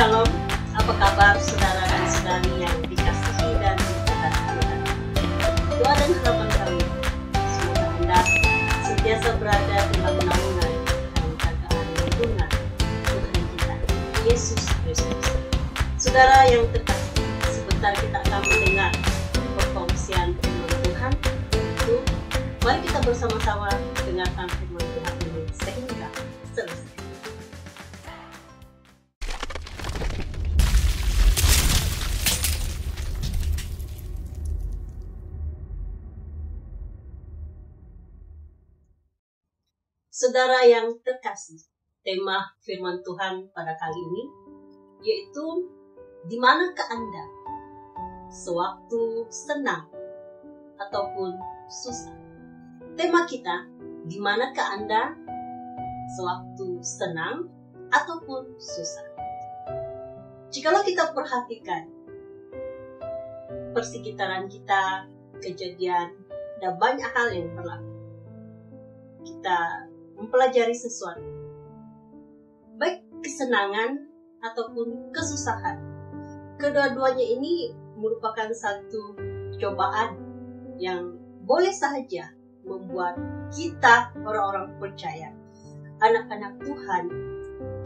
Shalom, apa kabar saudara dan saudari yang dikasihi dan diberkati Tuhan? Doa dan harapan kami, semoga Anda sentiasa berada dalam naungan dan jagaan lindungan Tuhan kita, Yesus Kristus. Saudara yang terkasih, sebentar kita akan mendengar perkongsian firman Tuhan. Itu, mari kita bersama-sama dengarkan firman Tuhan ini sehingga selesai. Saudara yang terkasih, tema firman Tuhan pada kali ini yaitu di manakah Anda sewaktu senang ataupun susah. Tema kita, di manakah Anda sewaktu senang ataupun susah. Jikalau kita perhatikan persekitaran kita, kejadian, ada banyak hal yang berlaku. Kita mempelajari sesuatu, baik kesenangan ataupun kesusahan. Kedua-duanya ini merupakan satu cobaan yang boleh saja membuat kita orang-orang percaya, anak-anak Tuhan,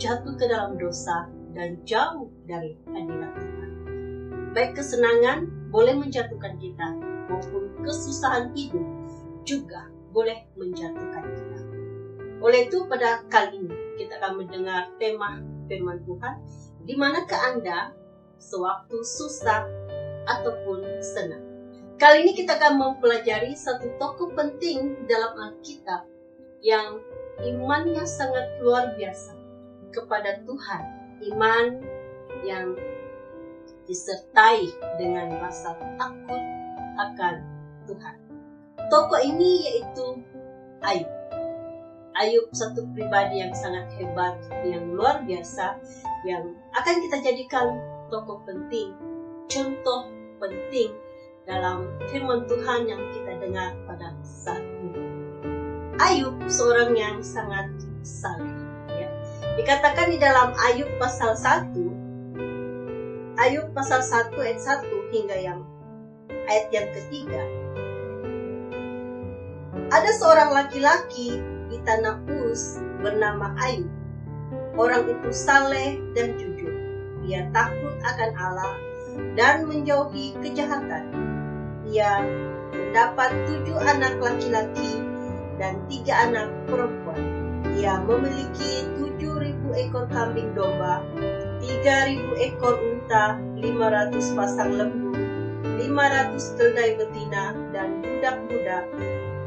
jatuh ke dalam dosa dan jauh dari hadirat Tuhan. Baik kesenangan boleh menjatuhkan kita, maupun kesusahan hidup juga boleh menjatuhkan kita. Oleh itu pada kali ini kita akan mendengar tema firman Tuhan, di manakah Anda sewaktu susah ataupun senang. Kali ini kita akan mempelajari satu tokoh penting dalam Alkitab yang imannya sangat luar biasa kepada Tuhan, iman yang disertai dengan rasa takut akan Tuhan. Tokoh ini yaitu Ayub. Ayub satu pribadi yang sangat hebat, yang luar biasa, yang akan kita jadikan tokoh penting, contoh penting dalam firman Tuhan yang kita dengar pada saat ini. Ayub seorang yang sangat saleh. Ya. Dikatakan di dalam Ayub pasal 1, Ayub pasal 1 ayat 1 hingga ayat yang ketiga. Ada seorang laki-laki di tanah Uz bernama Ayub. Orang itu saleh dan jujur. Ia takut akan Allah dan menjauhi kejahatan. Ia mendapat 7 anak laki-laki dan 3 anak perempuan. Ia memiliki 7.000 ekor kambing domba, 3.000 ekor unta, 500 pasang lembu, 500 keledai betina, dan budak-budak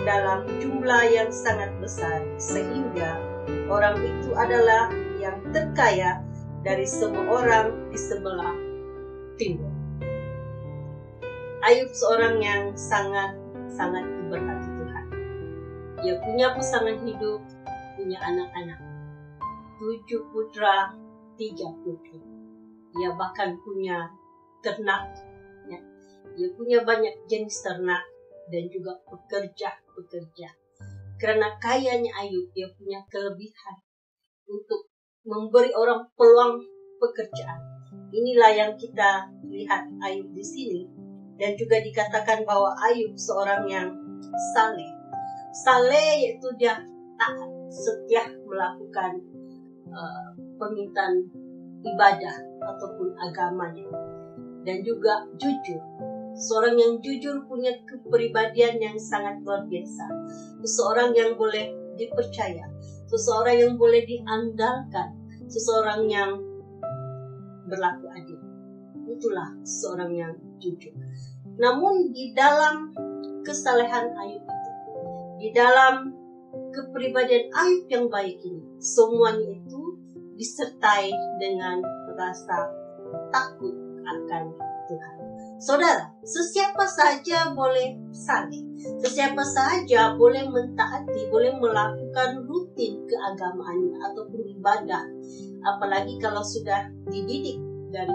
dalam jumlah yang sangat besar, sehingga orang itu adalah yang terkaya dari semua orang di sebelah timur. Ayub seorang yang sangat diberkati Tuhan. Ia punya pasangan hidup, punya anak-anak, 7 putra, 3 putri. Ia bahkan punya ternak, ya. Ia punya banyak jenis ternak dan juga pekerja. Karena kayanya Ayub, dia punya kelebihan untuk memberi orang peluang pekerjaan. Inilah yang kita lihat Ayub di sini, dan juga dikatakan bahwa Ayub seorang yang saleh. Saleh yaitu dia taat, setia melakukan permintaan ibadah ataupun agamanya, dan juga jujur. Seorang yang jujur punya kepribadian yang sangat luar biasa. Seseorang yang boleh dipercaya, seseorang yang boleh diandalkan, seseorang yang berlaku adil. Itulah seorang yang jujur. Namun di dalam kesalehan Ayub itu, di dalam kepribadian Ayub yang baik ini, semuanya itu disertai dengan rasa takut akan Tuhan. Saudara, sesiapa saja boleh saleh, sesiapa saja boleh mentaati, boleh melakukan rutin keagamaannya ataupun ibadah, apalagi kalau sudah dididik dari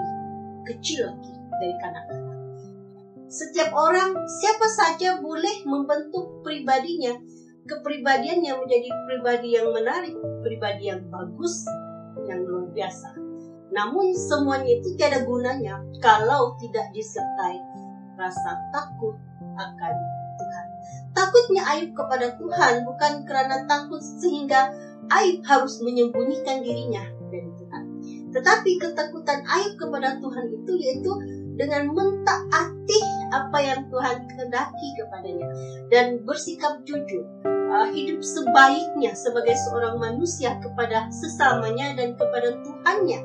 kecil lagi, dari kanak-kanak. Setiap orang, siapa saja boleh membentuk pribadinya, kepribadiannya menjadi pribadi yang menarik, pribadi yang bagus, yang luar biasa. Namun semuanya itu tiada gunanya kalau tidak disertai rasa takut akan Tuhan. Takutnya Ayub kepada Tuhan bukan karena takut sehingga Ayub harus menyembunyikan dirinya dari Tuhan. Tetapi ketakutan Ayub kepada Tuhan itu yaitu dengan mentaati apa yang Tuhan kehendaki kepadanya dan bersikap jujur, hidup sebaiknya sebagai seorang manusia kepada sesamanya dan kepada Tuhannya.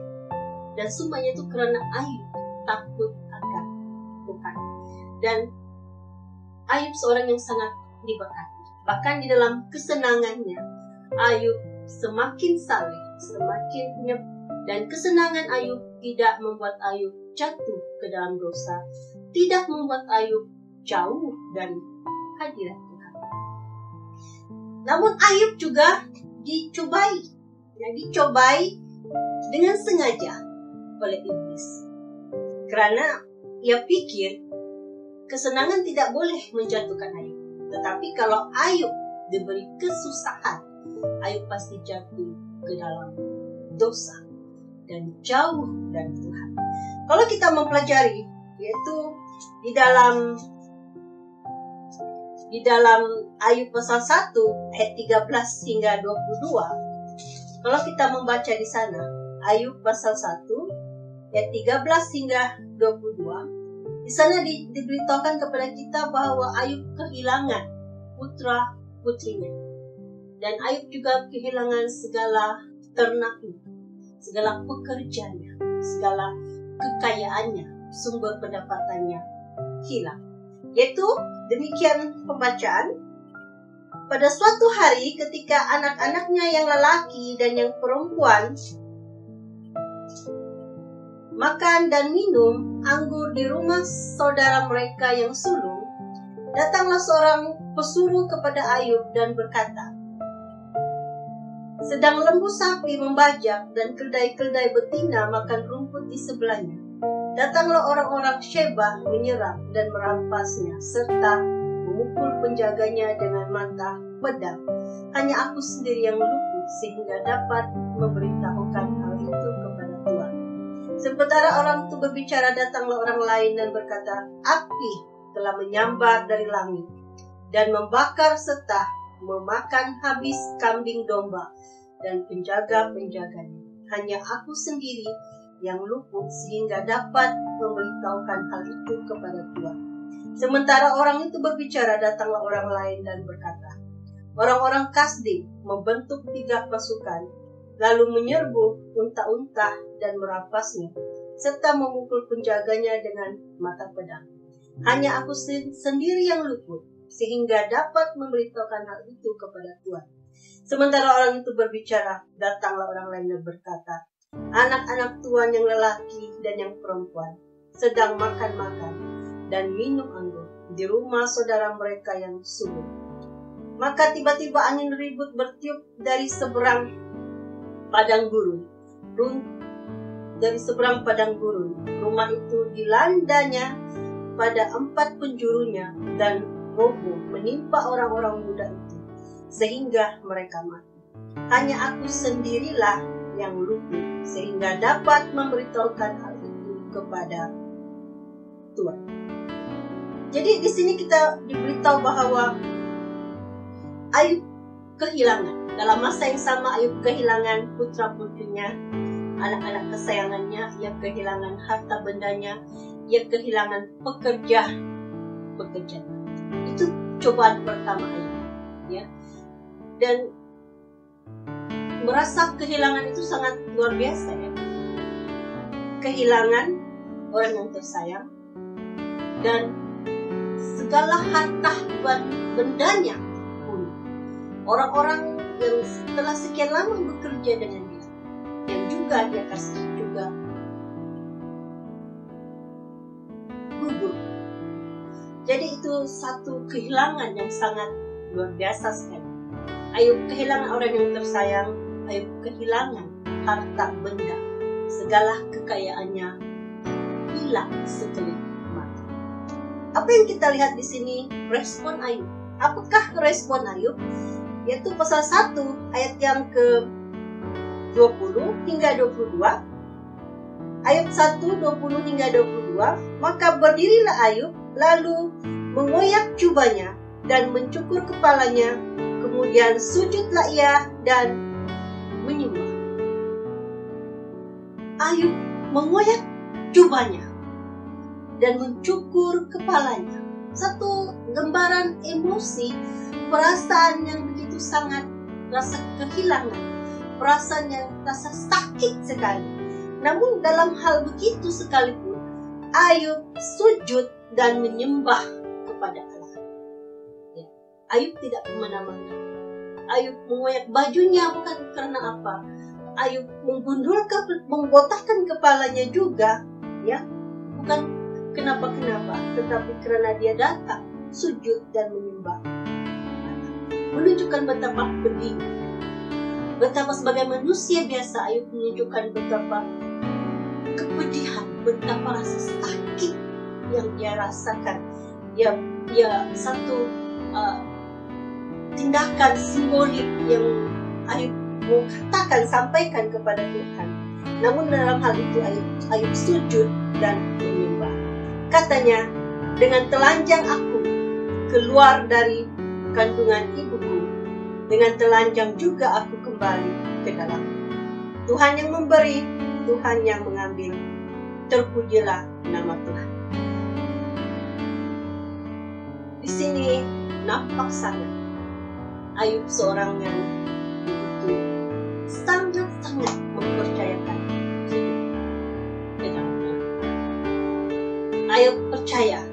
Dan semuanya itu karena Ayub takut akan Tuhan. Dan Ayub seorang yang sangat diberkati. Bahkan di dalam kesenangannya, Ayub semakin saleh, semakin punya. Dan kesenangan Ayub tidak membuat Ayub jatuh ke dalam dosa, tidak membuat Ayub jauh dari hadirat Tuhan. Namun Ayub juga dicobai dengan sengaja oleh iblis. Karena ia pikir kesenangan tidak boleh menjatuhkan Ayub. Tetapi kalau Ayub diberi kesusahan, Ayub pasti jatuh ke dalam dosa dan jauh dari Tuhan. Kalau kita mempelajari, yaitu di dalam Ayub pasal 1 ayat 13 hingga 22. Kalau kita membaca di sana, Ayub pasal 1 ayat 13 hingga 22. Di sana diberitahukan kepada kita bahwa Ayub kehilangan putra-putrinya. Dan Ayub juga kehilangan segala ternaknya, segala pekerjaannya, segala kekayaannya, sumber pendapatannya hilang. Yaitu demikian pembacaan. Pada suatu hari ketika anak-anaknya yang lelaki dan yang perempuan makan dan minum anggur di rumah saudara mereka yang sulung, datanglah seorang pesuruh kepada Ayub dan berkata, sedang lembu sapi membajak dan keldai-keldai betina makan rumput di sebelahnya, datanglah orang-orang Sheba menyerang dan merampasnya serta memukul penjaganya dengan mata pedang. Hanya aku sendiri yang luput sehingga dapat memberitahukan hal itu kepada Tuhan. Sementara orang itu berbicara, datanglah orang lain dan berkata, api telah menyambar dari langit dan membakar serta memakan habis kambing domba dan penjaga-penjaganya. Hanya aku sendiri yang luput sehingga dapat memberitahukan hal itu kepada Tuhan. Sementara orang itu berbicara, datanglah orang lain dan berkata, orang-orang Kasdim membentuk 3 pasukan, lalu menyerbu unta-unta dan merampasnya, serta memukul penjaganya dengan mata pedang. Hanya aku sendiri yang luput, sehingga dapat memberitahukan hal itu kepada Tuhan. Sementara orang itu berbicara, datanglah orang lain dan berkata, anak-anak Tuhan yang lelaki dan yang perempuan sedang makan-makan dan minum anggur di rumah saudara mereka yang sulung. Maka tiba-tiba angin ribut bertiup dari seberang padang gurun. Rumah itu dilandanya pada 4 penjurunya dan roboh menimpa orang-orang muda itu, sehingga mereka mati. Hanya aku sendirilah yang luput, sehingga dapat memberitahukan hal itu kepada Tuhan. Jadi di sini kita diberitahu bahwa Ayub kehilangan. Dalam masa yang sama Ayub kehilangan putra-putrinya, anak-anak kesayangannya, ia kehilangan harta bendanya, ia kehilangan pekerjaan. Itu cobaan pertama Ayub, ya. Dan merasa kehilangan itu sangat luar biasa, ya. Kehilangan orang yang tersayang dan segala harta bendanya pun. Orang-orang yang setelah sekian lama bekerja dengan dia, yang juga dia kasih juga gugur. Jadi itu satu kehilangan yang sangat luar biasa sekali. Ayub kehilangan orang yang tersayang, Ayub kehilangan harta benda, segala kekayaannya hilang sekelip mata. Apa yang kita lihat di sini? Respon Ayub. Apakah respon Ayub? Yaitu pasal 1 ayat yang ke 20 hingga 22. Ayub 1, 20 hingga 22. Maka berdirilah Ayub, lalu mengoyak jubahnya dan mencukur kepalanya. Kemudian sujudlah ia dan menyembah. Ayub mengoyak jubahnya dan mencukur kepalanya. Satu gambaran emosi, perasaan yang begitu sangat, rasa kehilangan, perasaan yang rasa sakit sekali. Namun dalam hal begitu sekalipun, Ayub sujud dan menyembah kepada Allah. Ya. Ayub tidak kemana-mana. Ayub mengoyak bajunya bukan karena apa. Ayub membotahkan kepalanya juga, ya, bukan kenapa-kenapa, tetapi karena dia datang sujud dan menyembah. Menunjukkan betapa pedih, betapa sebagai manusia biasa Ayub menunjukkan betapa kepedihan, betapa rasa sakit yang dia rasakan. Ya satu tindakan simbolik yang Ayub mau katakan, sampaikan kepada Tuhan. Namun dalam hal itu Ayub sujud dan menyembah. Katanya, dengan telanjang aku keluar dari kandungan ibuku, dengan telanjang juga aku kembali ke dalam. Tuhan yang memberi, Tuhan yang mengambil. Terpujilah nama Tuhan. Di sini nampak sangat Ayub seorang yang begitu sangat-sangat mempercayakan hidup dengan Tuhan. Ayub percaya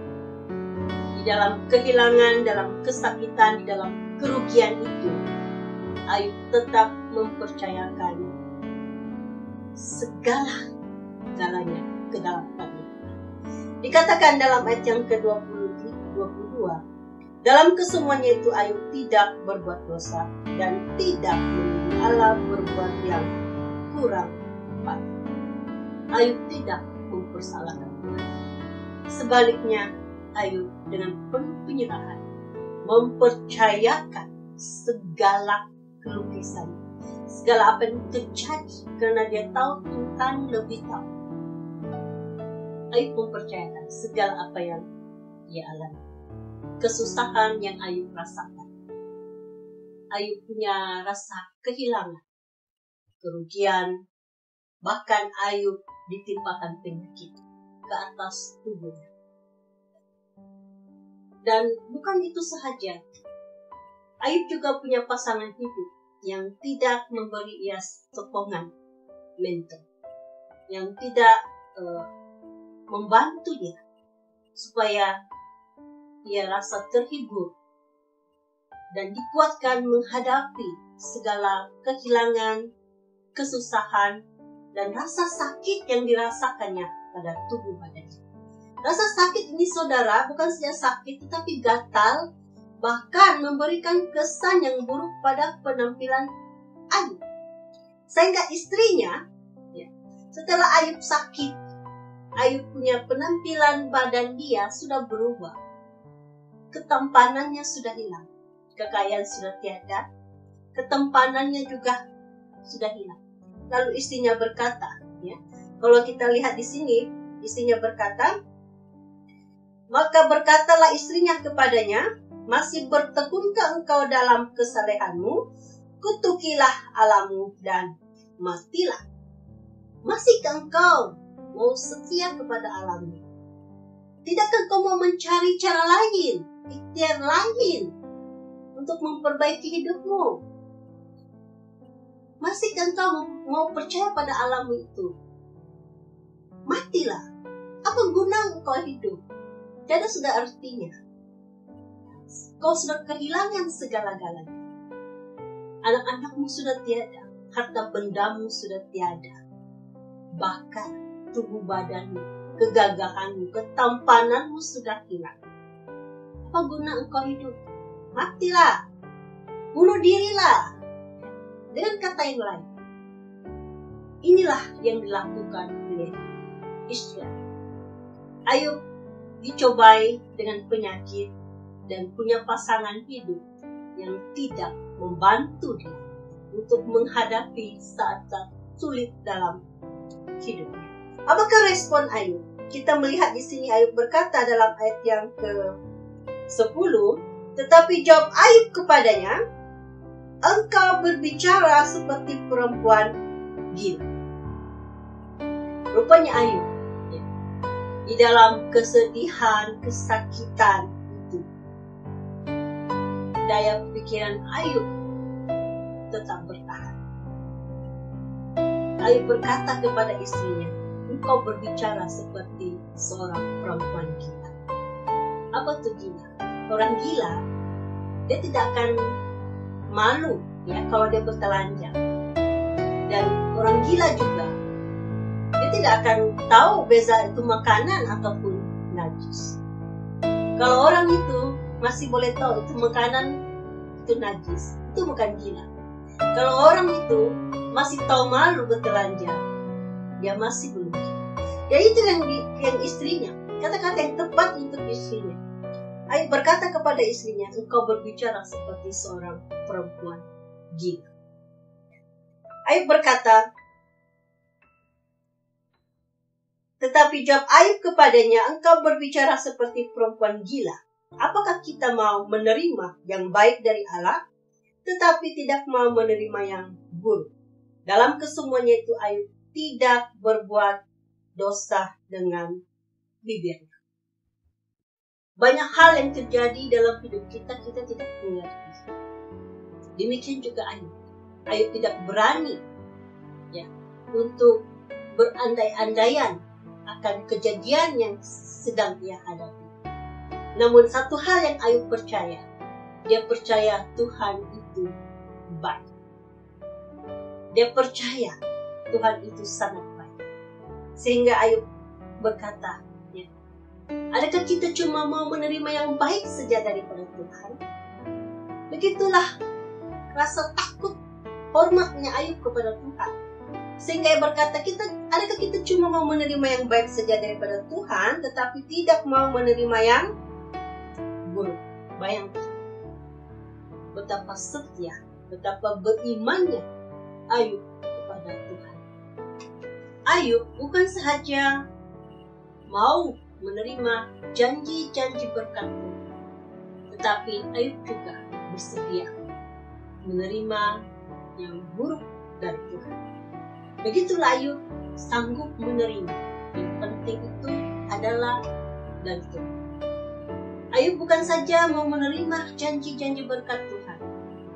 di dalam kehilangan, dalam kesakitan, di dalam kerugian itu, Ayub tetap mempercayakan segala-galanya ke dalam Tuhan. Dikatakan dalam ayat yang ke-22, dalam kesemuanya itu Ayub tidak berbuat dosa dan tidak menuduh Allah berbuat yang kurang tepat. Ayub tidak mempersalahkan Tuhan. Sebaliknya, Ayub dengan penuh penyerahan mempercayakan segala kelukisan, segala apa yang terjadi, karena dia tahu Tuhan lebih tahu. Ayub mempercayakan segala apa yang dia alami, kesusahan yang Ayub rasakan. Ayub punya rasa kehilangan, kerugian, bahkan Ayub ditimpakan penyakit ke atas tubuhnya. Dan bukan itu sahaja, Ayub juga punya pasangan hidup yang tidak memberi ia sokongan mental, yang tidak membantu dia supaya ia rasa terhibur dan dikuatkan menghadapi segala kehilangan, kesusahan, dan rasa sakit yang dirasakannya pada tubuh badannya. Rasa sakit ini, saudara, bukan saja sakit tetapi gatal, bahkan memberikan kesan yang buruk pada penampilan Ayub. Sehingga istrinya, ya, setelah Ayub sakit, Ayub punya penampilan badan dia sudah berubah. Ketampanannya sudah hilang, kekayaan sudah tiada, ketampanannya juga sudah hilang. Lalu istrinya berkata, ya, kalau kita lihat di sini, istrinya berkata, maka berkatalah istrinya kepadanya, masih bertekunkah engkau dalam kesalehanmu? Kutukilah Allahmu dan matilah. Masihkah engkau mau setia kepada Allahmu? Tidakkah engkau mau mencari cara lain, ikhtiar lain untuk memperbaiki hidupmu? Masihkah engkau mau percaya pada Allahmu itu? Matilah. Apa guna engkau hidup? Tiada sudah artinya. Kau sudah kehilangan segala-galanya. Anak-anakmu sudah tiada, harta bendamu sudah tiada, bahkan tubuh badanmu, kegagahanmu, ketampananmu sudah hilang. Apa guna engkau hidup? Matilah, bunuh dirilah. Dengan kata yang lain, inilah yang dilakukan oleh istri Ayub. Dicobai dengan penyakit dan punya pasangan hidup yang tidak membantu dia untuk menghadapi saat-saat sulit dalam hidupnya. Apakah respon Ayub? Kita melihat di sini Ayub berkata dalam ayat yang ke-10, tetapi jawab Ayub kepadanya, engkau berbicara seperti perempuan gila. Rupanya Ayub, di dalam kesedihan, kesakitan itu, daya pikiran Ayub tetap bertahan. Ayub berkata kepada istrinya, engkau berbicara seperti seorang perempuan gila. Apa itu gila? Orang gila, dia tidak akan malu kalau dia bertelanjang. Dan orang gila juga, dia tidak akan tahu beza itu makanan ataupun najis. Kalau orang itu masih boleh tahu itu makanan itu najis, itu bukan gila. Kalau orang itu masih tahu malu bertelanjang, dia masih belum gila. Ya itu yang istrinya, kata-kata yang tepat untuk istrinya. Ayub berkata kepada istrinya, engkau berbicara seperti seorang perempuan gila. Ayub berkata, tetapi jawab Ayub kepadanya, engkau berbicara seperti perempuan gila. Apakah kita mau menerima yang baik dari Allah, tetapi tidak mau menerima yang buruk? Dalam kesemuanya itu Ayub tidak berbuat dosa dengan bibirnya. Banyak hal yang terjadi dalam hidup kita tidak mengerti. Demikian juga Ayub. Ayub tidak berani untuk berandai-andaian akan kejadian yang sedang ia hadapi. Namun satu hal yang Ayub percaya, dia percaya Tuhan itu baik. Dia percaya Tuhan itu sangat baik. Sehingga Ayub berkata, adakah kita cuma mau menerima yang baik saja daripada Tuhan? Begitulah rasa takut, hormatnya Ayub kepada Tuhan. Sehingga ia berkata, adakah kita cuma mau menerima yang baik saja daripada Tuhan, tetapi tidak mau menerima yang buruk? Bayangkan betapa setia, betapa berimannya Ayub kepada Tuhan. Ayub bukan sahaja mau menerima janji-janji berkat Tuhan, tetapi Ayub juga bersedia menerima yang buruk dari Tuhan. Begitulah Ayub sanggup menerima. Yang penting itu adalah dari Tuhan. Ayub bukan saja mau menerima janji-janji berkat Tuhan,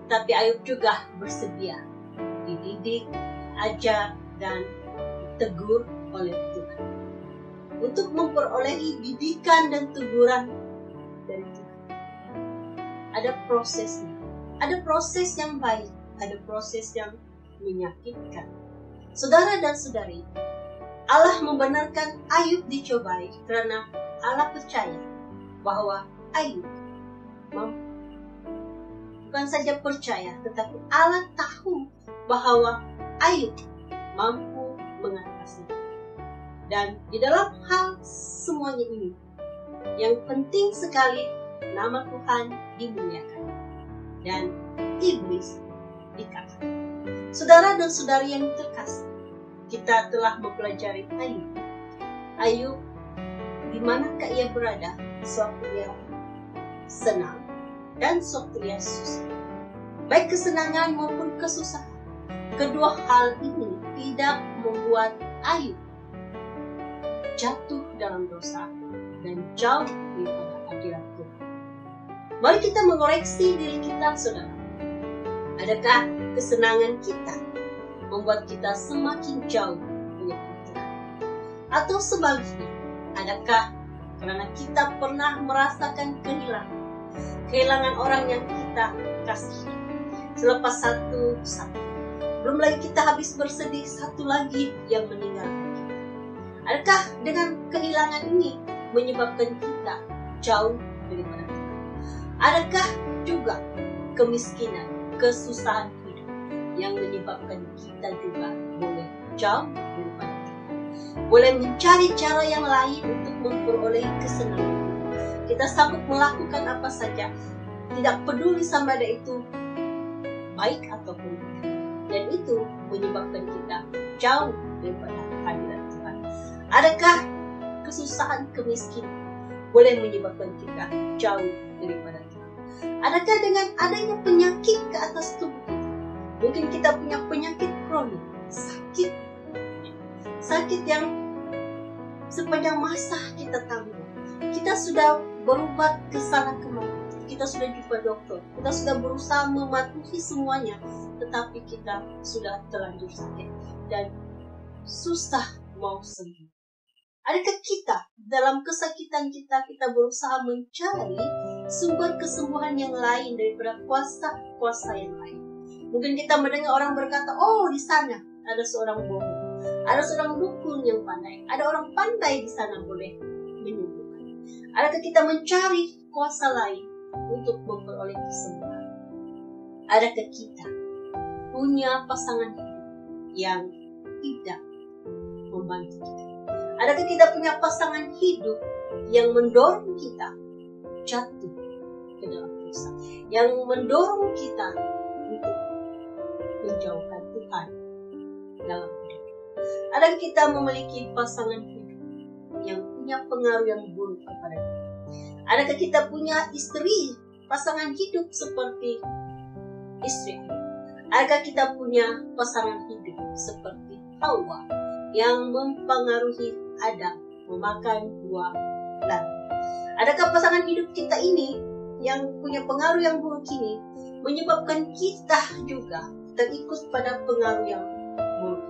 tapi Ayub juga bersedia dididik, ajar, dan ditegur oleh Tuhan. Untuk memperolehi didikan dan teguran dari Tuhan, ada prosesnya. Ada proses yang baik, ada proses yang menyakitkan. Saudara dan saudari, Allah membenarkan Ayub dicobai karena Allah percaya bahwa Ayub mampu. Bukan saja percaya, tetapi Allah tahu bahwa Ayub mampu mengatasi. Dan di dalam hal semuanya ini, yang penting sekali nama Tuhan dimuliakan dan iblis dikalahkan. Saudara dan saudari yang terkasih, kita telah mempelajari Ayub. Ayub, di manakah ia berada sewaktu ia senang dan sewaktu ia susah, baik kesenangan maupun kesusahan. Kedua hal ini tidak membuat Ayub jatuh dalam dosa dan jauh daripada hadirat Tuhan. Mari kita mengoreksi diri kita, saudara. Adakah kesenangan kita membuat kita semakin jauh dari Tuhan? Atau sebaliknya, adakah karena kita pernah merasakan kehilangan orang yang kita kasih, selepas satu, belum lagi kita habis bersedih, satu lagi yang meninggalkan kita. Adakah dengan kehilangan ini menyebabkan kita jauh daripada Tuhan? Adakah juga kemiskinan, kesusahan hidup yang menyebabkan kita juga boleh jauh daripada Tuhan? Boleh mencari cara yang lain untuk memperoleh kesenangan. Kita sanggup melakukan apa saja, tidak peduli sama ada itu baik ataupun tidak. Dan itu menyebabkan kita jauh daripada hadirat Tuhan. Adakah kesusahan, kemiskinan boleh menyebabkan kita jauh daripada Tuhan? Adakah dengan adanya penyakit ke atas tubuh kita, mungkin kita punya penyakit kronik, sakit yang sepanjang masa kita tanggung, kita sudah berobat ke sana kemari, kita sudah jumpa dokter, kita sudah berusaha mematuhi semuanya, tetapi kita sudah terlanjur sakit dan susah mau sembuh. Adakah kita dalam kesakitan kita berusaha mencari sumber kesembuhan yang lain daripada kuasa yang lain? Mungkin kita mendengar orang berkata, oh di sana ada seorang bohong, ada seorang dukun yang pandai, ada orang pandai di sana boleh menyembuhkan. Adakah kita mencari kuasa lain untuk memperoleh kesembuhan? Adakah kita punya pasangan hidup yang tidak membantu kita? Adakah kita punya pasangan hidup yang mendorong kita jatuh ke dalam dosa, yang mendorong kita untuk menjauhkan Tuhan dalam hidup? Adakah kita memiliki pasangan hidup yang punya pengaruh yang buruk kepada kita? Adakah kita punya istri, pasangan hidup seperti istri? Adakah kita punya pasangan hidup seperti Hawa yang mempengaruhi Adam memakan buah labu? Adakah pasangan hidup kita ini yang punya pengaruh yang buruk ini menyebabkan kita juga terikut pada pengaruh yang buruk?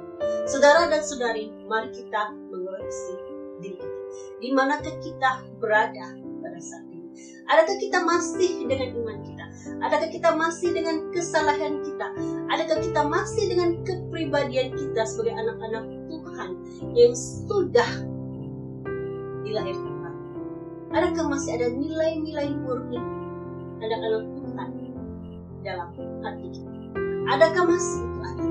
Saudara dan saudari, mari kita mengoreksi diri kita. Di manakah kita berada pada saat ini? Adakah kita masih dengan iman kita? Adakah kita masih dengan kesalahan kita? Adakah kita masih dengan kepribadian kita sebagai anak-anak Tuhan yang sudah dilahirkan baru? Adakah masih ada nilai-nilai murni anak-anak Tuhan dalam hati kita? Adakah masih itu ada?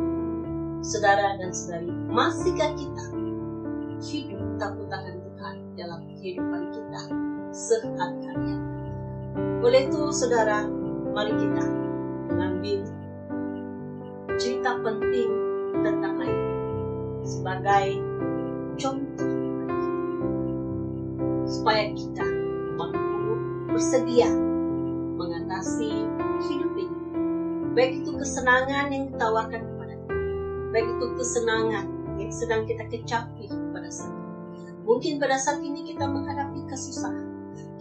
Saudara dan saudari, masihkah kita hidup takut akan Tuhan dalam kehidupan kita sehari-hari? Oleh itu, saudara, mari kita mengambil cerita penting tentang Ayub sebagai contoh supaya kita mampu bersedia mengatasi hidup ini, baik itu kesenangan yang ditawarkan kepada kita, baik itu kesenangan yang sedang kita kecapi pada saat ini. Mungkin pada saat ini kita menghadapi kesusahan,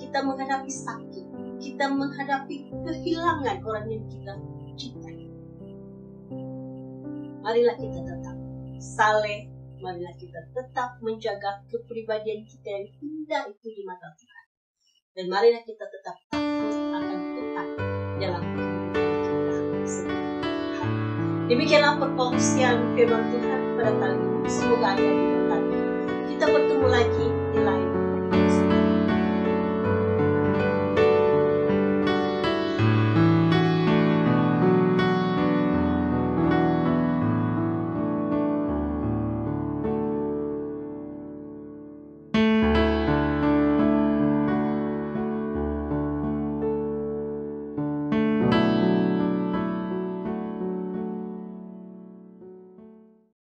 kita menghadapi sakit, kita menghadapi kehilangan orang yang kita cintai. Marilah kita tetap saleh, marilah kita tetap menjaga kepribadian kita yang indah itu di mata Tuhan. Dan marilah kita tetap takut akan Tuhan dalam kehidupan kita sehari-hari. Demikianlah perpausian firman Tuhan pada kali ini. Semoga Anda diberkati. Kita bertemu lagi di lain